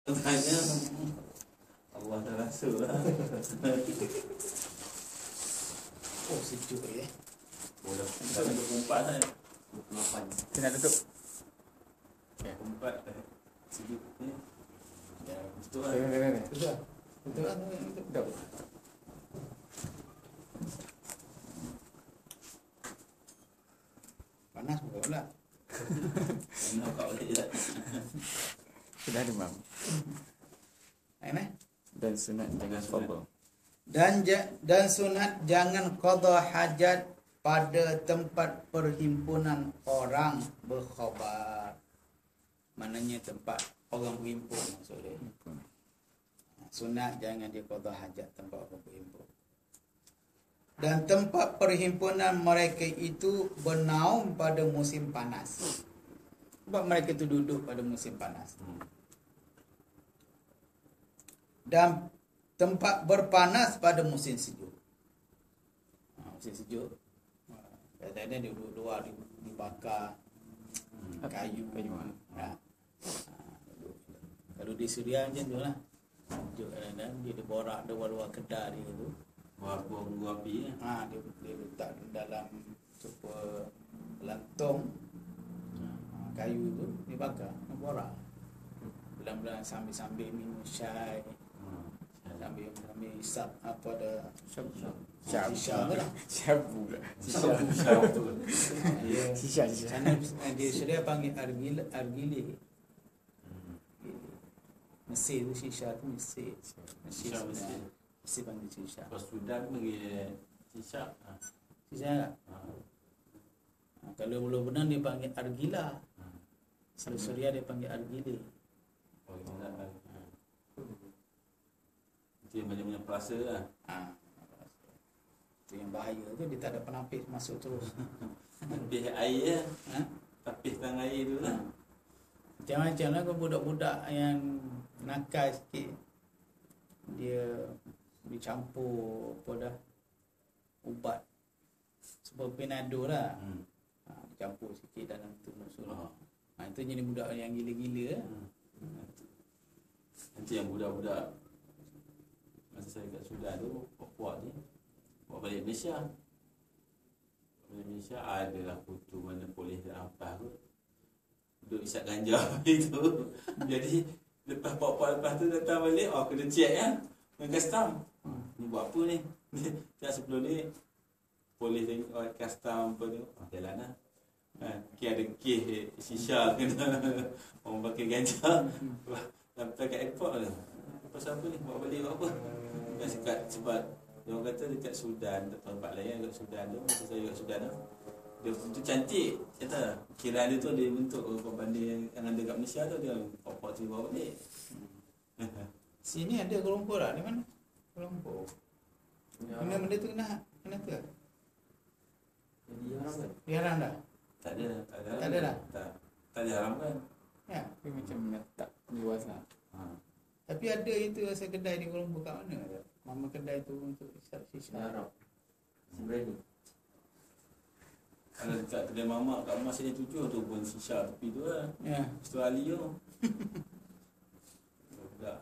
Tanya Allah dan Rasul lah. Oh sejuk ya. Boleh. Kita 24 kan. 28. Kita nak tutup. Okay. 24 sejuk ni. Ya, betul lah. Betul. Betul lah. Betul. Panas pula pula. Nak kau balik tak? Sudah demam. Dan sunat jangan qada. Dan sunat jangan qada hajat pada tempat perhimpunan orang berkhabar. Maknanya tempat orang berhimpun maksudnya. Sunat jangan dia qada hajat tempat orang berhimpun. Dan tempat perhimpunan mereka itu bernaung pada musim panas. Sebab mereka itu duduk pada musim panas. Dan tempat berpanas pada musim sejuk. Musim sejuk. Kadang-kadang dia duduk luar dibakar kayu. Kalau di Suria macam tu lah. Sejuk kadang-kadang dia borak luar-luar kedai dia tu. Buah api Dia letak dalam super lantung kayu tu dibakar, borak. Bulan-bulan sambil minum syai. Sambil isap apa ada shisha tu lah. Syabu lah. Shisha. Sana dia Syria panggil argile. Mesir tu shisha tu Mesir. Mesir panggil shisha. Pas Sudan panggil shisha. Shisha tak? Kalau belum benar dia panggil argila. Kalau Suria dia panggil argile. Oh, tidak lah. Dia banyak-banyak perasa lah. Itu yang bahaya tu, dia tak ada penapis masuk terus. Tapis air lah. Tapis tangan air tu lah. Macam-macam lah kalau budak-budak yang nakal sikit, dia dicampur apa dah ubat seperti penado lah. Dicampur sikit dalam tu masuk. Itu jadi budak yang gila-gila lah. Nanti yang budak-budak masa saya kat Sudan tu, puak ni bawa balik Malaysia. Balik Malaysia adalah foto mana polis dan ampas tu duduk isap ganja itu. Jadi lepas puak-puak lepas tu datang balik, kena check kan dengan custom. Ni buat apa ni? Tak sebelum ni polis tengok custom apa tu, jalan lah. Ada kes shisha kena orang pakai ganja. Sampai kat airport tu, pasal apa ni? Bawa balik buat apa? Kan sebab dia orang kata dekat Sudan, tak tahu tempat lain dekat Sudan tu, masa saya dekat Sudan tu, dia tu cantik. Kata kiraan dia tu dia bentuk berbanding yang ada kat Malaysia tu, dia pop-pop tu bawa balik. Sini ada Kuala Lumpur lah. Di mana? Kuala Lumpur. Benda tu kena ke? Jadi haram kan? Diharam dah? Tak ada dah? Tak diharamkan. Ya. Tapi macam tak luas lah. Tapi ada itu rasa kedai di Kuala Lumpur kat mana? Mama kedai tu untuk isap shisha. Haram. Sebenarnya kalau dekat kedai mamak kat rumah saya 7 tu pun shisha tepi tu lah. Ya. Australia tu. Budak.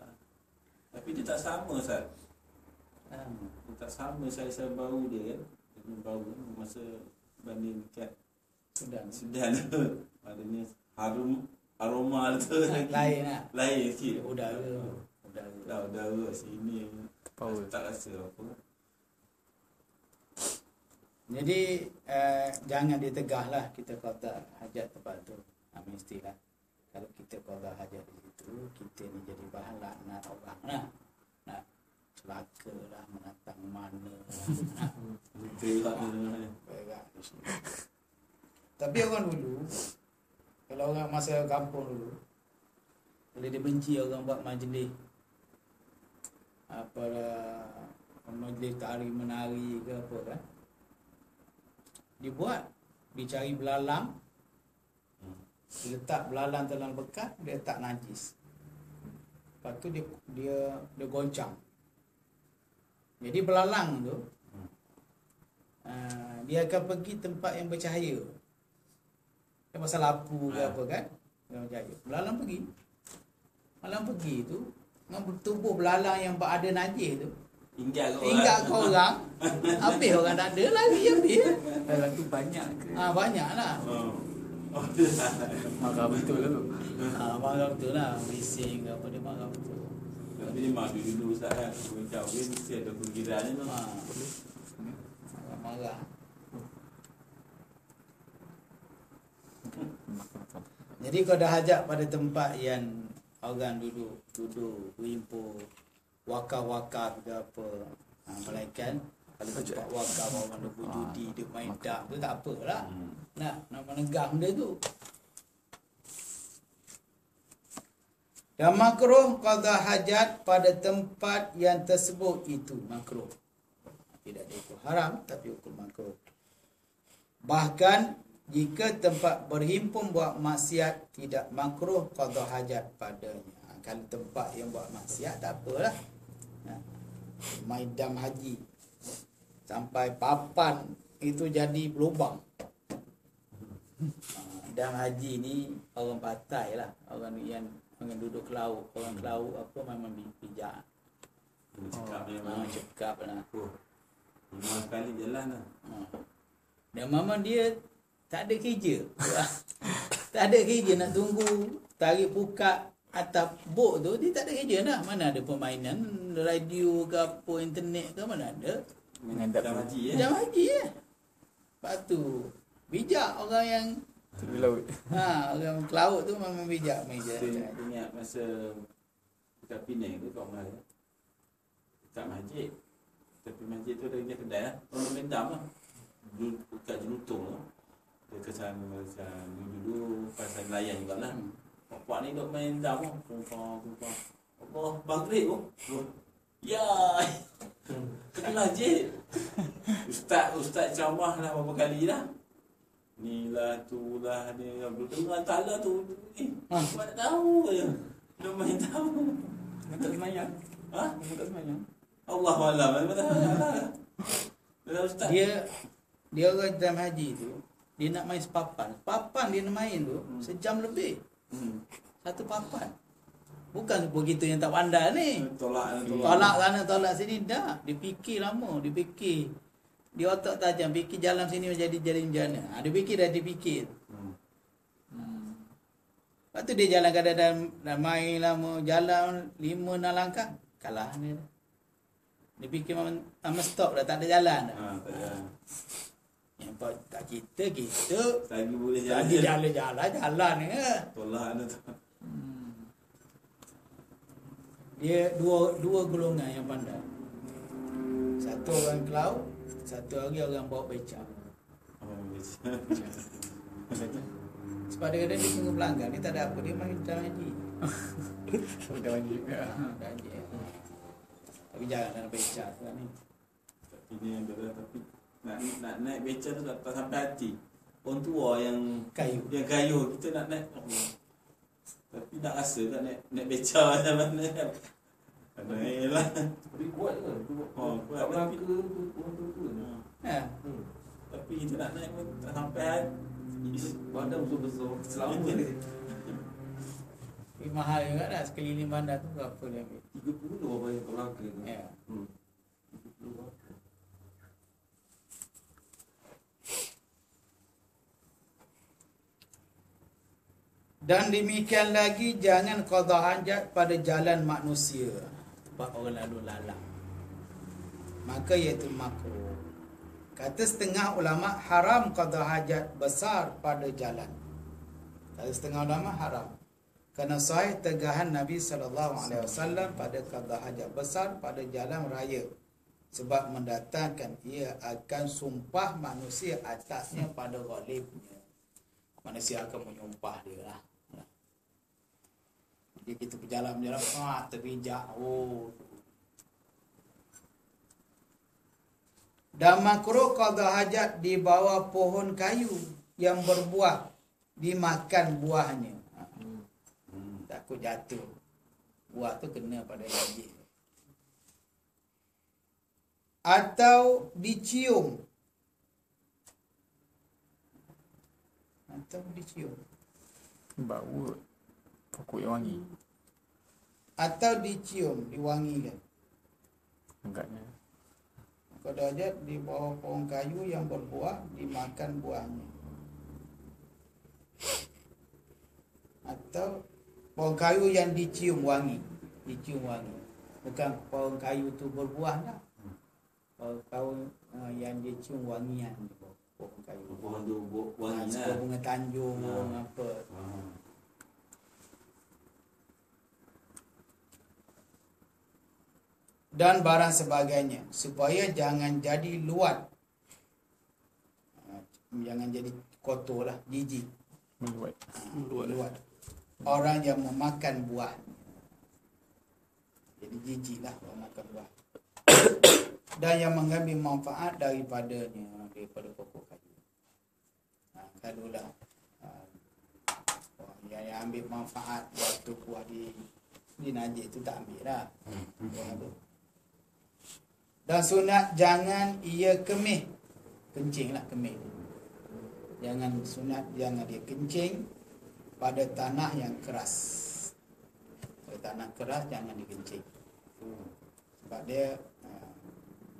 Tapi dia tak sama Ustaz. Dia tak sama sel-sel bau dia kan. Dia bau masa banding dekat Sudan tu. Maknanya aroma tu Lain lah. lain sikit. Udara sini Power. tak rasa apa. Jadi jangan ditegah lah kita qada hajat tempat tu. Mestilah kalau kita qada hajat di situ, kita ni jadi bahan laknat orang lah. Nak celaka lah, menatang mana lah. Berak Berak di sini. Tapi orang dulu, kalau orang masa kampung dulu, bila dia benci orang buat majlis apalah, majlis tari menari ke apa kan, dibuat, dicari belalang, letak belalang dalam bekas, dia letak najis. Lepas tu dia goncang. Jadi belalang tu dia akan pergi tempat yang bercahaya. Dia pasal lampu ke apa kan, dia bercahaya. Belalang pergi. Malam pergi tu dengan tubuh belalang yang ada najis tu. Tinggal Tinggal ke orang. Habis orang tak ada lagi habis. Dalam tu banyak ke? Banyaklah. Marah betul lah tu. Marah betul lah. Bising ke apa dia marah betul. Tapi memang dulu Ustaz kan, orang kahwin mesti ada perkiraan ni tu. Marah. Jadi kau dah hajat pada tempat yang orang duduk berhimpun, wakaf ke apa, melainkan kalau tempat wakaf orang duk berjudi, duk main dak tu tak apalah. Nak menegak benda tu. Dan makruh qada hajat pada tempat yang tersebut itu makruh. Tidak dihukum haram tapi hukum makruh. Bahkan jika tempat berhimpun buat maksiat tidak makruh qada hajat padanya. Kalau tempat yang buat maksiat tak apalah. Main dam haji sampai papan itu jadi berlubang. Dam haji ni orang Patai lah, orang duduk ke laut, orang ke laut apa memang pijak. Cekap lah. Lima kali jalan lah. Dan mama dia tak ada kerja. Tak ada kerja nak tunggu tarik pukat atap bot tu, dia tak ada kerja lah. Mana ada permainan radio ke apa, internet ke, mana ada. Menghadap haji Jam haji Lepas tu bijak orang yang tepi laut. orang ke laut tu memang bijak main Saya ingat masa dekat Penang tu kat Melayu. Tak masjid. Tapi masjid tu ada punya kedai lah. Orang main dam lah. Kat Jelutung lah. Dia kesan macam dulu pasal nelayan juga lah. Bapak ni duk main dam lah. Kumpang. Allah, maghrib tu. Ya. Pergi masjid. Ustaz ceramah lah berapa kali lah. Ni lah tu lah ni belum dengar taklah tu. Aku tak tahu je. Dia main tahu. Tak semayang. Tak semayang. Allah malam. Ustaz. Dia orang dalam haji tu, dia nak main sepapan. Papan dia nak main tu sejam lebih. Satu papan. Bukan begitu yang tak pandai ni. Tolak sana, tolak sini. Dah. Dia fikir lama. Dia fikir. Dia otak tajam. Fikir jalan sini jadi macam mana. Dia fikir dah dipikir. Lepas tu dia jalan kadang-kadang dah main lama. Jalan 5-6 langkah. Kalah ni. Dia fikir sama stop dah. Tak ada jalan dah. Tak ada. Yang tak kita. Lagi boleh jalan. Lagi jalan ni. Tolak ni tu. Dia dua golongan yang pandai. Satu orang ke laut, satu lagi orang bawa beca. Sebab dia kadang dia tunggu pelanggan, dia tak ada apa, dia main dalam haji. Dah wajib juga. Dah haji. Tapi jangan dalam beca tu ni. Tapi ni yang berat. Tapi nak naik beca tu tak sampai hati. Orang tua yang Kayu. Kita nak naik. Tapi nak rasa tak naik beca macam mana kan. Yalah. Tapi kuat ke? Kuat Tak tapi berangka orang tua ni. tapi kita nak naik pun tak sampai hati. Badan besar-besar. Selama ni. Tapi mahal juga dah sekeliling bandar tu berapa dia ambil. 30 apa yang tak berangka tu. Ya. 30 berapa? Dan demikian lagi jangan qada hajat pada jalan manusia, tempat orang lalu lalang. Maka iaitu makruh. Kata setengah ulama haram qada hajat besar pada jalan. Kata setengah ulama haram. Kerana sahih tegahan Nabi SAW pada qada hajat besar pada jalan raya. Sebab mendatangkan ia akan sumpah manusia atasnya pada ghalibnya. Manusia akan menyumpah dia lah. Dia kita berjalan terbijak. Dan makruh qada hajat di bawah pohon kayu yang berbuah, dimakan buahnya. Takut jatuh. Buah tu kena pada gigi. Atau dicium. Bau pokok yang wangi. atau dicium, diwangikan. Angkatnya. Qada hajat di bawah pohon kayu yang berbuah, dimakan buahnya. Atau pohon kayu yang dicium wangi, bukan pohon kayu tu berbuah dah. Pohon kayu yang dicium wangian di bawah pohon kayu. Pohon tu wangi Sebuah lah. bunga tanjung Ha. apa. Dan barang sebagainya, supaya jangan jadi luat, jangan jadi kotor lah, jijik, Meluat. luat. Orang yang memakan buah, jadi jijik lah orang makan buah. Dan yang mengambil manfaat daripada pokok kayu. Kalulah yang ambil manfaat waktu buah di najis tu tak ambil dah. Buah tu. Dan sunat jangan ia kemih. Kencing lah kemih. Jangan sunat, jangan dia kencing pada tanah yang keras. Pada tanah keras jangan dikencing. Sebab dia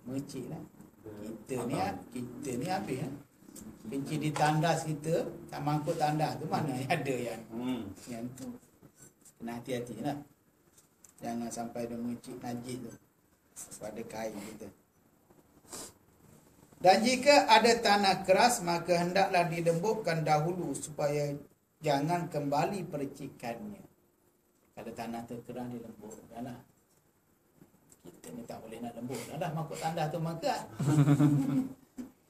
mecik lah. Kita ni habis lah. Kencing di tandas kita, tak mangkuk tandas tu mana ada yang tu. Kena hati-hati lah. Jangan sampai dia mecik najis tu pada kain kita. Dan jika ada tanah keras, maka hendaklah dilembutkan dahulu supaya jangan kembali percikannya. Kalau tanah tu keras dilembutkan lah. Kita ni tak boleh nak lembut dah makuk tandas tu maka.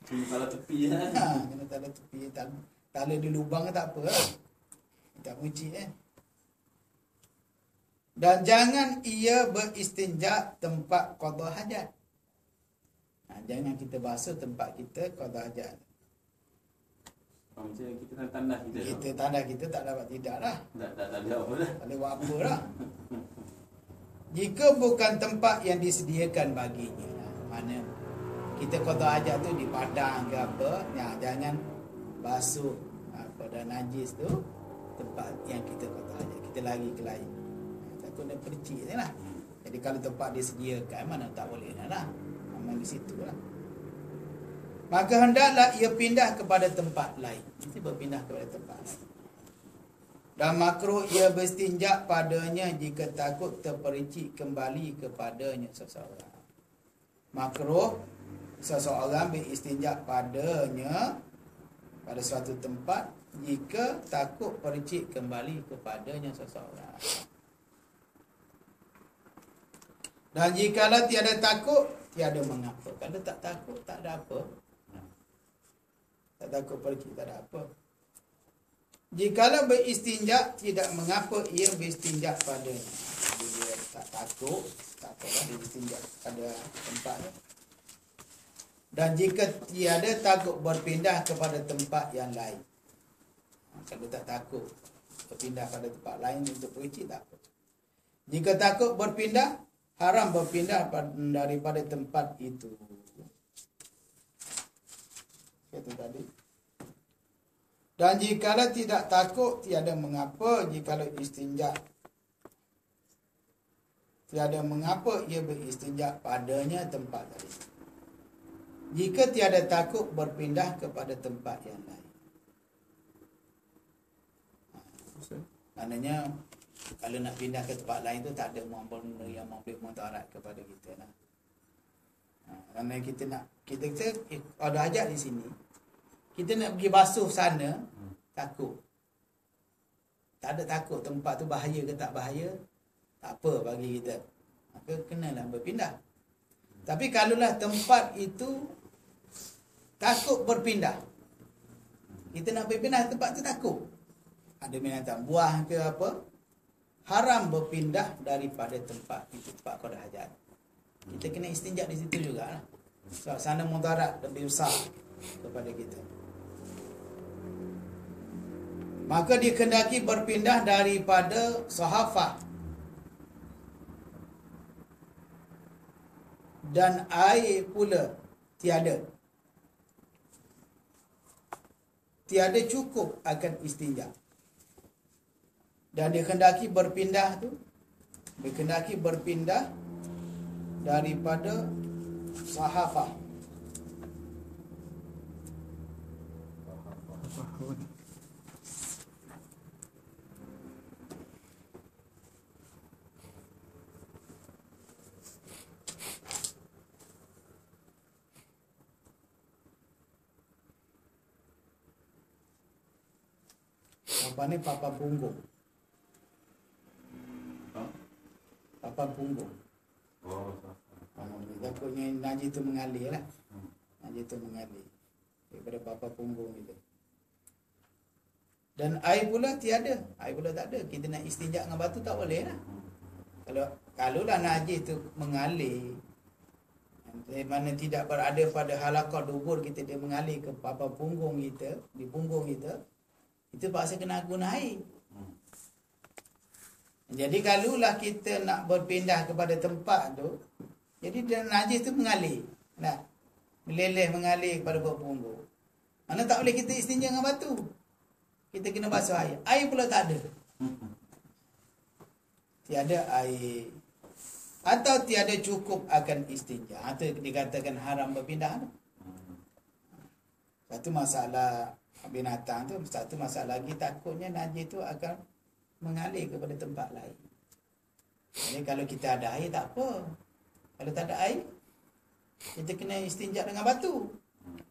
Kena salah tepi lah. Kena tak ada tepi, tak ada di lubang tak apa lah. Tak mecik Dan jangan ia beristinja tempat qada hajat. Jangan kita basuh tempat kita qada hajat. Macam kita nak tandas kita. Kita tanda kita tak dapat tidak lah. Tak ada apa dah. Tak boleh buat apa lah. Jika bukan tempat yang disediakan baginya. Mana kita qada hajat tu di padang ke apa, jangan basuh pada najis tu tempat yang kita qada hajat. Kita lari ke lain. Takut dia percik je lah. Jadi kalau tempat disediakan, mana tak boleh lah. Memang di situ lah. Maka hendaklah ia pindah kepada tempat lain. Mesti berpindah kepada tempat lain. Dan makruh ia berstinja padanya jika takut terpercik kembali kepadanya seseorang. Makruh seseorang beristinja padanya pada suatu tempat jika takut percik kembali kepadanya seseorang. Dan jikalau tiada takut, tiada mengapa. Kalau tak takut, tak ada apa. Tak takut pergi, tak ada apa. Jikalau beristinja, tidak mengapa ia beristinja padanya. Jadi dia tak takut, tak apalah dia beristinja pada tempatnya. Dan jika tiada takut berpindah kepada tempat yang lain. Kalau tak takut berpindah pada tempat lain untuk pergi, tak apa. Jika takut berpindah, haram berpindah daripada tempat itu. Itu tadi. Dan jikalau tidak takut, tiada mengapa. Jikalau istinja, tiada mengapa ia beristinja padanya tempat tadi. Jika tiada takut berpindah kepada tempat yang lain. Maknanya kalau nak pindah ke tempat lain tu tak ada benda yang memberi mudarat kepada kita lah. Kerana kita ada hajat di sini. Kita nak pergi basuh sana, takut. Tak ada takut tempat tu bahaya ke tak bahaya, tak apa bagi kita. Maka kenalah berpindah. Tapi kalaulah tempat itu takut berpindah, kita nak berpindah tempat tu takut. Ada binatang buah ke apa, haram berpindah daripada tempat itu, tempat qada hajat. Kita kena istinja di situ jugalah. Sebab sana mudarat lebih besar kepada kita. Maka dikendaki berpindah daripada sahafah dan air pula tiada cukup akan istinja. Dan dikendaki berpindah tu berkendaki berpindah daripada sahafah. Apa ni papan punggung? Oh. Papan punggung. Oh. Takutnya najis tu mengalir lah. Najis tu mengalir daripada papan punggung itu. Dan air pula tiada. Air pula tak ada. Kita nak istinja dengan batu tak boleh lah. Kalau lah najis tu mengalir, mana tidak berada pada halaqah dubur kita, dia mengalir ke papan punggung kita, di punggung kita, itu paksa kena guna air. Jadi kalaulah kita nak berpindah kepada tempat tu, jadi dia najis tu mengalir, nak meleleh mengalir kepada punggung. Mana tak boleh kita istinja dengan batu. Kita kena basuh air. Air pula tak ada. Tiada air. Atau tiada cukup akan istinja. Itu dikatakan haram berpindah. Satu masalah binatang tu, satu masalah lagi takutnya najis tu akan mengalir kepada tempat lain. Jadi kalau kita ada air tak apa. Kalau tak ada air, kita kena istinja dengan batu.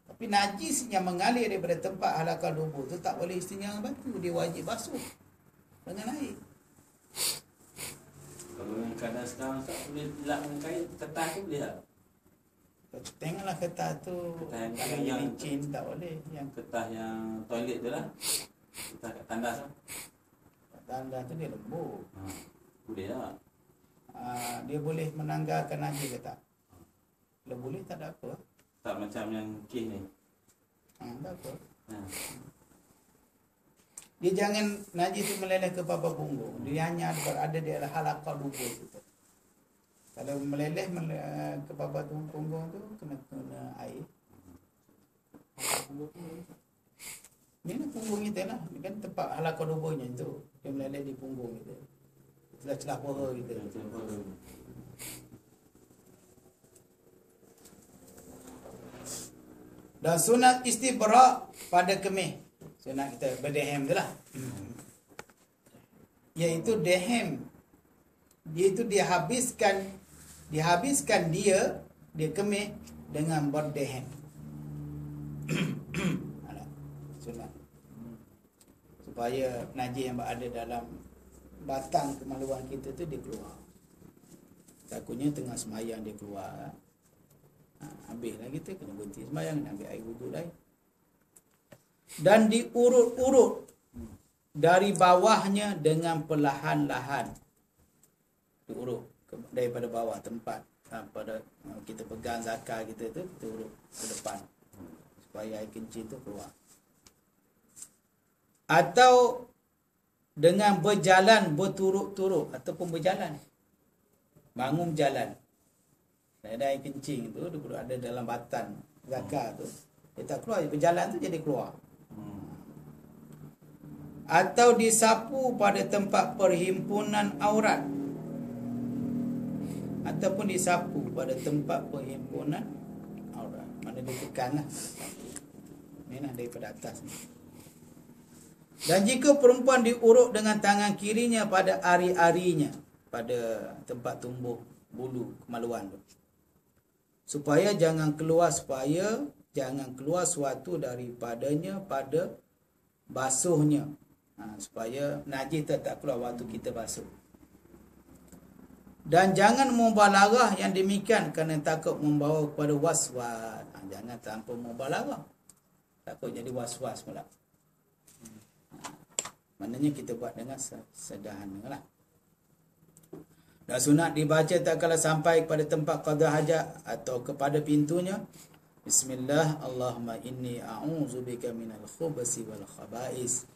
Tapi najis yang mengalir daripada tempat halaqah dubur tu tak boleh istinja dengan batu. Dia wajib basuh dengan air. Kalau yang keadaan sekarang tak boleh lap dengan kain, kertas tu boleh tak? Tengoklah kertas tu. Kertas Kalau yang licin tak boleh. Yang kertas yang toilet tu lah. Kertas kat tandas tu. tanda tu dia lembut. Boleh tak? Dia boleh menanggalkan najis ke tak? Kalau boleh tak ada apa. Tak macam yang kes ni. Tak apa. Ha. Dia jangan najis tu meleleh ke papan punggung. Dia hanya berada di halaqah dubur kita. Kalau meleleh ke papan punggung tu kena air. Ni punggung kita lah. Ni kan tempat halaqah duburnya tu. Dia meleleh di punggung kita. Celah-celah paha kita. Dan sunat istibra pada kemih. Sunat kita berdehem tu lah. Iaitu dehem. Iaitu dihabiskan dia kemih dengan berdehem. Sunat. Supaya najis yang berada dalam batang kemaluan kita tu dia keluar. Takutnya tengah semayang dia keluar. Habislah kita kena berhenti semayang, kena ambil air wuduk lain. Dan diurut-urut dari bawahnya dengan perlahan-lahan. Diurut daripada bawah tempat pada kita pegang zakar kita tu, kita urut ke depan supaya air kencing tu keluar. Atau dengan berjalan berturut-turut ataupun berjalan. Bangun jalan. Ada air kencing tu dia ada dalam batang zakar tu. Dia tak keluar, berjalan tu jadi keluar. Atau disapu pada tempat perhimpunan aurat. Ataupun disapu pada tempat perhimpunan aurat. Mana dia tekan lah. Ni lah daripada atas ni. Dan jika perempuan diurut dengan tangan kirinya pada ari-arinya, pada tempat tumbuh bulu kemaluan tu, supaya jangan keluar suatu daripadanya pada basuhnya, supaya najis tak keluar waktu kita basuh. Dan jangan mubalarah yang demikian kerana takut membawa kepada waswas. Jangan tanpa mubalarah, takut jadi waswas pula. Maknanya kita buat dengan sederhana lah. Dan sunat dibaca tak kala sampai kepada tempat qada hajat atau kepada pintunya. Bismillah, Allahumma inni a'udzubika minal khubasi wal khaba'is.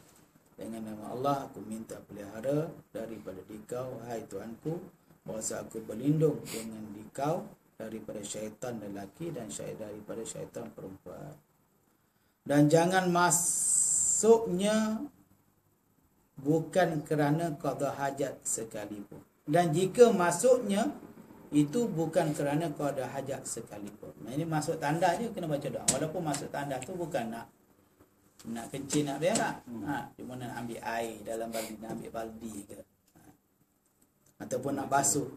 Dengan nama Allah aku minta pelihara daripada dikau, wahai Tuhanku, bahasa aku berlindung dengan dikau daripada syaitan lelaki dan daripada syaitan perempuan. Dan jangan masuknya bukan kerana qada hajat sekalipun. Dan jika masuknya itu bukan kerana qada hajat sekalipun. Ini masuk tanda je kena baca doa. Walaupun masuk tanda tu bukan nak kencing nak berak. Cuma nak ambil air dalam baldi, nak ambil baldi ke. Ataupun nak basuh.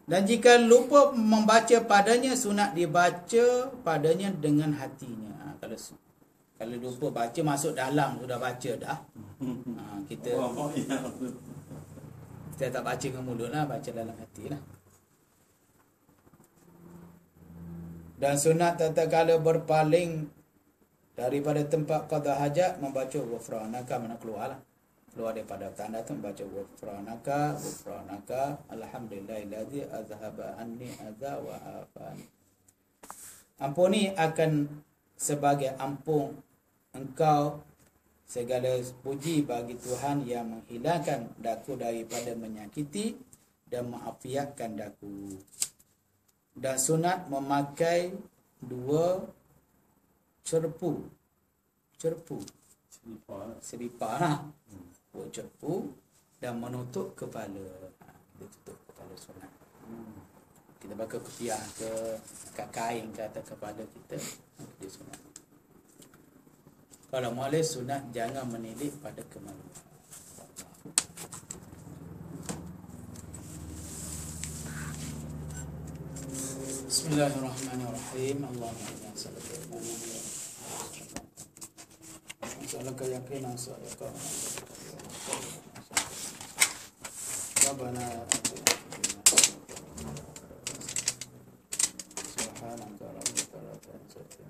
Dan jika lupa membaca padanya, sunat dibaca padanya dengan hatinya. Kalau lupa baca, masuk dalam sudah baca dah. Kita tak baca dengan mulut lah, baca dalam hati lah. Dan sunat tatkala berpaling daripada tempat qada hajat, membaca ghufranaka, mana keluar lah. Keluar daripada tanda tu membaca ghufranaka, alhamdulillahillazi azhaba anni adza wa afani. Ampuni akan sebagai ampun engkau, segala puji bagi Tuhan yang menghilangkan daku daripada menyakiti dan mengafiatkan daku. Dan sunat memakai 2 cerpu seripar lah. 2 cerpu dan menutup kepala. Kita tutup kepala sunat. Kita pakai kopiah ke kain ke atas kepala kita, dia sunat. Kalau boleh sunat jangan menilik pada kemaluan. Bismillahirrahmanirrahim. Allahumma inna nas'aluka yaqinan sadiqan. Rabbana atina subhanaka rabbika rabbil izzati